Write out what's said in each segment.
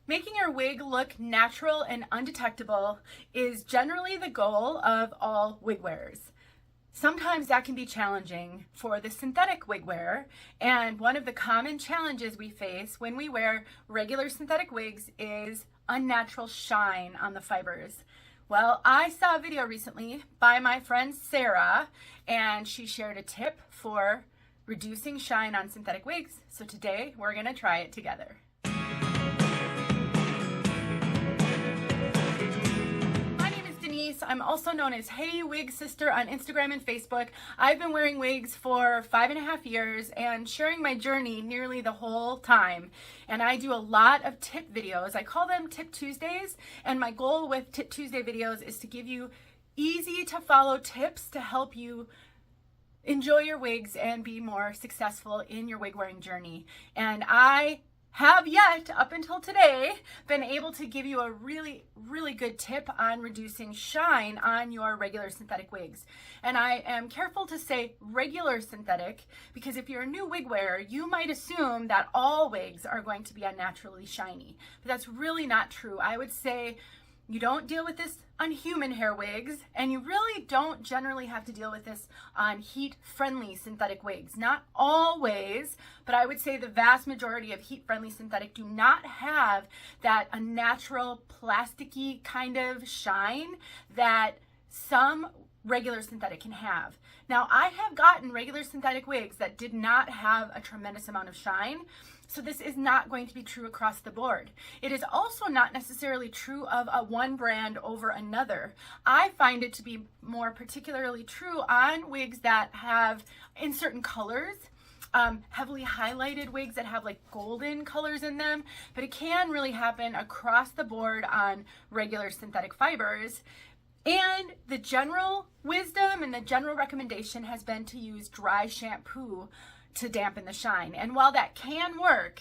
Making your wig look natural and undetectable is generally the goal of all wig wearers. Sometimes that can be challenging for the synthetic wig wearer, and one of the common challenges we face when we wear regular synthetic wigs is unnatural shine on the fibers. Well, I saw a video recently by my friend Sarah, and she shared a tip for reducing shine on synthetic wigs. So today we're going to try it together. Denise. I'm also known as heywigsister on Instagram and Facebook. I've been wearing wigs for 5.5 years and sharing my journey nearly the whole time. And I do a lot of tip videos. I call them Tip Tuesdays. And my goal with Tip Tuesday videos is to give you easy to follow tips to help you enjoy your wigs and be more successful in your wig wearing journey. And I have yet, up until today, been able to give you a really good tip on reducing shine on your regular synthetic wigs. And I am careful to say regular synthetic because if you're a new wig wearer, you might assume that all wigs are going to be unnaturally shiny. But that's really not true. I would say you don't deal with this on human hair wigs, and you really don't generally have to deal with this on heat-friendly synthetic wigs. Not always, but I would say the vast majority of heat-friendly synthetic do not have that unnatural, plasticky kind of shine that some regular synthetic can have. Now, I have gotten regular synthetic wigs that did not have a tremendous amount of shine, so this is not going to be true across the board. It is also not necessarily true of a one brand over another. I find it to be more particularly true on wigs that have, in certain colors, heavily highlighted wigs that have like golden colors in them, but it can really happen across the board on regular synthetic fibers. And the general wisdom and the general recommendation has been to use dry shampoo to dampen the shine. And while that can work,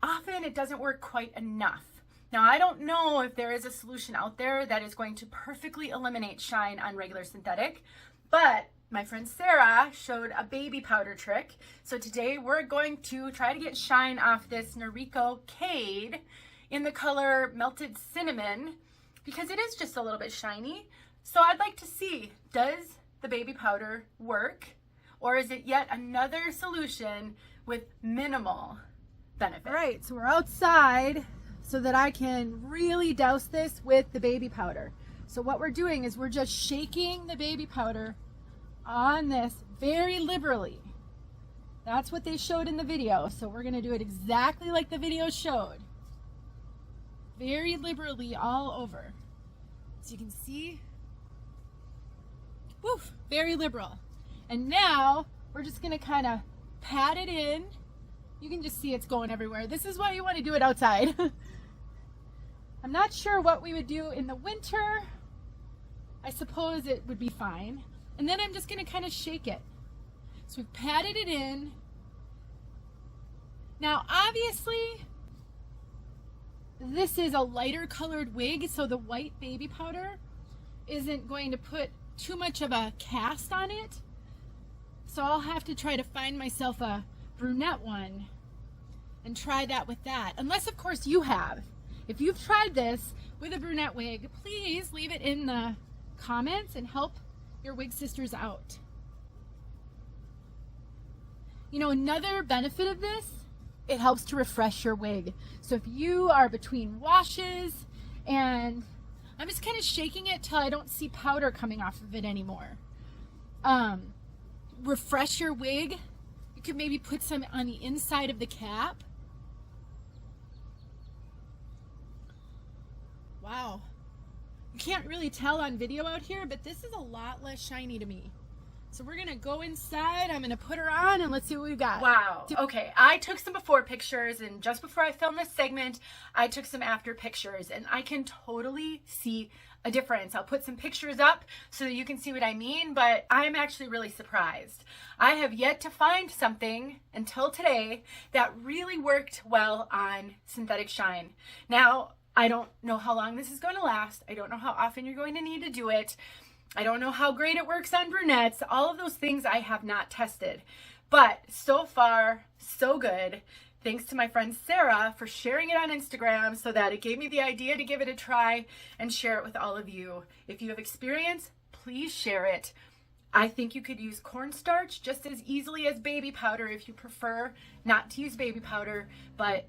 often it doesn't work quite enough. Now, I don't know if there is a solution out there that is going to perfectly eliminate shine on regular synthetic, but my friend Sarah showed a baby powder trick. So today we're going to try to get shine off this Noriko Kade in the color Melted Cinnamon, because it is just a little bit shiny. So I'd like to see, does the baby powder work? Or is it yet another solution with minimal benefit? All right, so we're outside so that I can really douse this with the baby powder. So what we're doing is we're just shaking the baby powder on this very liberally. That's what they showed in the video. So we're gonna do it exactly like the video showed. Very liberally all over. So you can see, woof, very liberal. And now we're just gonna kind of pat it in. You can just see it's going everywhere. This is why you want to do it outside. I'm not sure what we would do in the winter. I suppose it would be fine. And then I'm just gonna kind of shake it. So we've patted it in. Now, obviously, this is a lighter colored wig, so the white baby powder isn't going to put too much of a cast on it. So I'll have to try to find myself a brunette one and try that with that. Unless, of course, you have. If you've tried this with a brunette wig, please leave it in the comments and help your wig sisters out. You know, another benefit of this, it helps to refresh your wig. So if you are between washes, and I'm just kind of shaking it till I don't see powder coming off of it anymore. Refresh your wig. You could maybe put some on the inside of the cap. Wow. You can't really tell on video out here, but this is a lot less shiny to me. So we're gonna go inside, I'm gonna put her on, and let's see what we've got. Wow, okay, I took some before pictures, and just before I filmed this segment, I took some after pictures, and I can totally see a difference. I'll put some pictures up so that you can see what I mean, but I'm actually really surprised. I have yet to find something until today that really worked well on synthetic shine. Now, I don't know how long this is going to last. I don't know how often you're going to need to do it. I don't know how great it works on brunettes. All of those things I have not tested. But so far, so good. Thanks to my friend Sarah for sharing it on Instagram so that it gave me the idea to give it a try and share it with all of you. If you have experience, please share it. I think you could use cornstarch just as easily as baby powder if you prefer not to use baby powder, but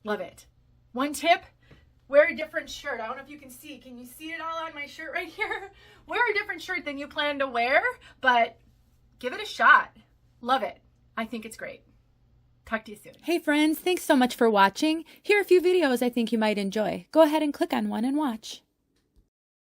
love it. One tip, wear a different shirt. I don't know if you can see. Can you see it all on my shirt right here? Wear a different shirt than you plan to wear, but give it a shot. Love it. I think it's great. Talk to you soon. Hey friends, thanks so much for watching. Here are a few videos I think you might enjoy. Go ahead and click on one and watch.